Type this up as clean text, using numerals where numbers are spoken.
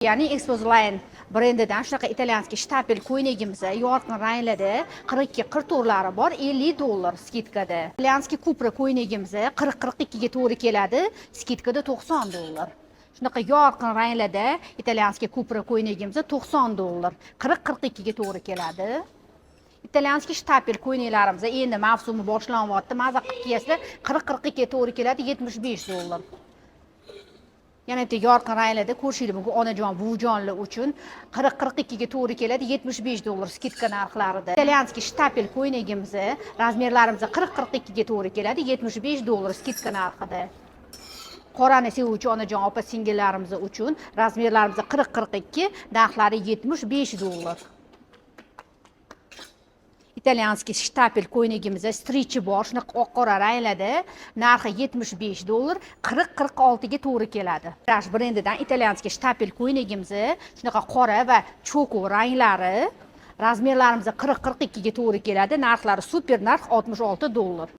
Ya'ni Expoline brendidan shunaqa italyanskiy shtapel ko'ylagimiz yorqin ranglarda 42-44lari bor, $50 skidkada. Italyanskiy kupra ko'ylagimiz 40-42 ga to'g'ri keladi, skidkada $90. Shunaqa yorqin ranglarda italyanskiy kupra ko'ylagimiz $90, 40-42 ga to'g'ri keladi. İtalyanskiy shtapel ko'ylaklarimiz endi mavsumi boshlanyapti. Maza qilib kiyasizlar 40-42 ga to'g'ri keladi, $75. Yana bitta yorqin ranglarda ko'rishingiz mumkin onajon buvijonlar uchun 40-42 ga to'g'ri keladi, $75 skidka narxlarida. İtalyanskiy shtapel ko'ylagimiz razmerlarimiz 40-42 ga to'g'ri keladi, $75 skidka narxida. Qorani sevuvchi onajon opa singillarimiz uchun razmerlarimiz 40-42, narxlari $75. İtalyanskiy shtapel ko'ylagimiz strichi bor, shunaqa oq-qora ranglarda, narxi $75, 40-46 ga to'g'ri keladi. Rush brendidan italyanskiy shtapel ko'ylagimiz shunaqa qora va cho'ku ranglari, razmerlarimiz 40-42 ga to'g'ri keladi, narxlari super narx $66.